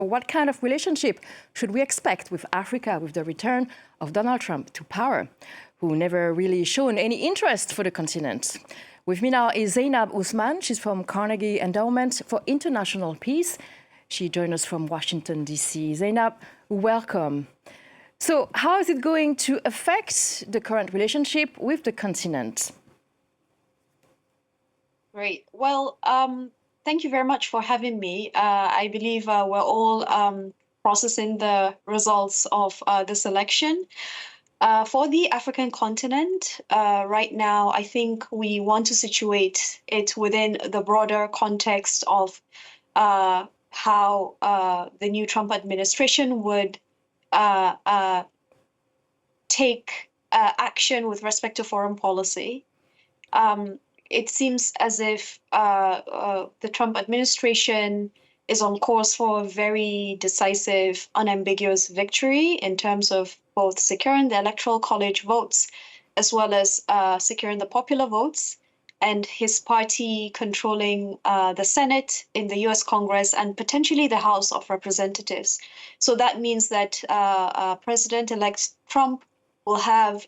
What kind of relationship should we expect with Africa with the return of Donald Trump to power, who never really shown any interest for the continent? With me now is Zainab Usman. She's from Carnegie Endowment for International Peace. She joined us from Washington, D.C. Zainab, welcome. So how is it going to affect the current relationship with the continent? Great. Well, thank you very much for having me. I believe we're all processing the results of this election. For the African continent, right now, I think we want to situate it within the broader context of how the new Trump administration would take action with respect to foreign policy. It seems as if the Trump administration is on course for a very decisive, unambiguous victory in terms of both securing the Electoral College votes as well as securing the popular votes, and his party controlling the Senate in the US Congress and potentially the House of Representatives. So that means that President-elect Trump will have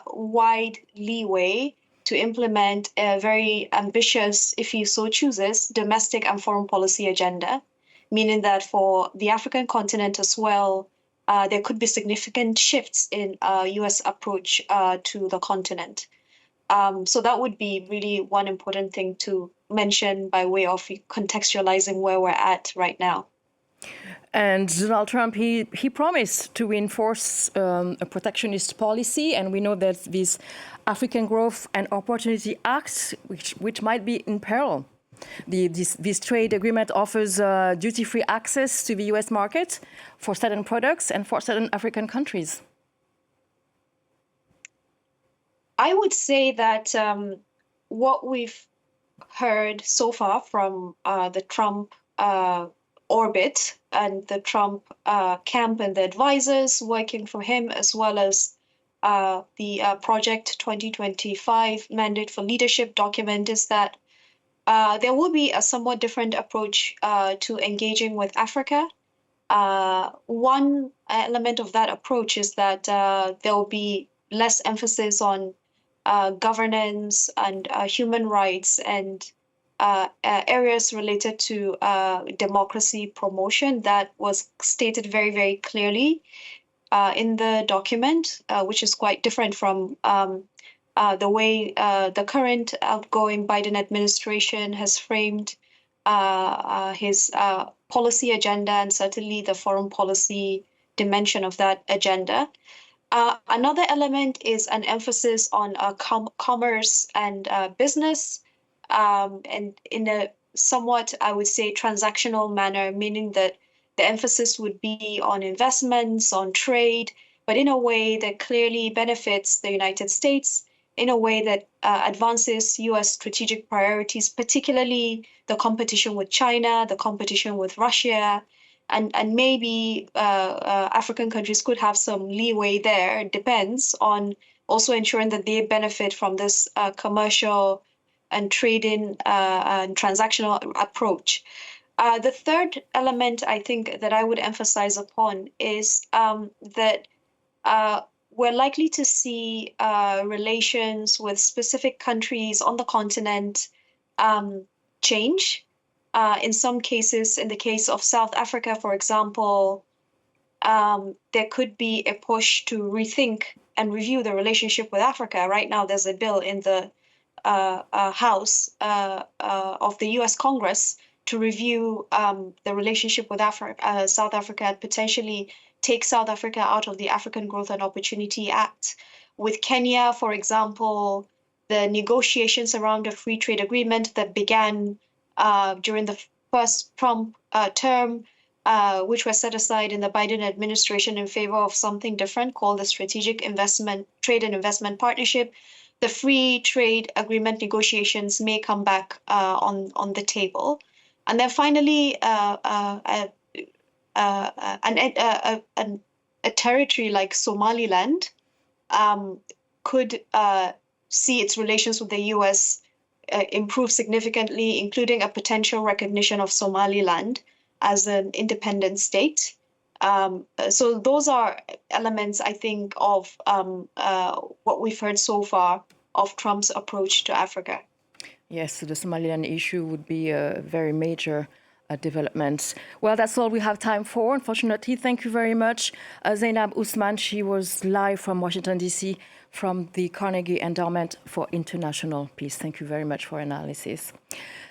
wide leeway to implement a very ambitious, if he so chooses, domestic and foreign policy agenda, meaning that for the African continent as well, there could be significant shifts in US approach to the continent. So that would be really one important thing to mention by way of contextualizing where we're at right now. And Donald Trump, he promised to reinforce a protectionist policy, and we know that this African Growth and Opportunity Act, which might be in peril. This trade agreement offers duty-free access to the US market for certain products and for certain African countries. I would say that what we've heard so far from the Trump orbit and the Trump camp and the advisors working for him, as well as the Project 2025 Mandate for Leadership document, is that there will be a somewhat different approach to engaging with Africa. One element of that approach is that there will be less emphasis on governance and human rights and areas related to democracy promotion. That was stated very, very clearly in the document, which is quite different from the way the current outgoing Biden administration has framed his policy agenda, and certainly the foreign policy dimension of that agenda. Another element is an emphasis on commerce and business, and in a somewhat, I would say, transactional manner, meaning that the emphasis would be on investments, on trade, but in a way that clearly benefits the United States, in a way that advances US strategic priorities, particularly the competition with China, the competition with Russia, and maybe African countries could have some leeway there. It depends on also ensuring that they benefit from this commercial and trading and transactional approach. The third element I think that I would emphasize upon is that we're likely to see relations with specific countries on the continent change. In some cases, in the case of South Africa, for example, there could be a push to rethink and review the relationship with Africa. Right now, there's a bill in the House of the US Congress to review the relationship with South Africa, and potentially take South Africa out of the African Growth and Opportunity Act. With Kenya, for example, the negotiations around a free trade agreement that began during the first Trump term, which was set aside in the Biden administration in favor of something different called the Strategic Trade and Investment Partnership. The free trade agreement negotiations may come back on the table. And then finally, a territory like Somaliland could see its relations with the US improve significantly, including a potential recognition of Somaliland as an independent state. So those are elements, I think, of what we've heard so far of Trump's approach to Africa. Yes, so the Somaliland issue would be a very major development. Well, that's all we have time for, unfortunately. Thank you very much, Zainab Usman. She was live from Washington, D.C., from the Carnegie Endowment for International Peace. Thank you very much for analysis.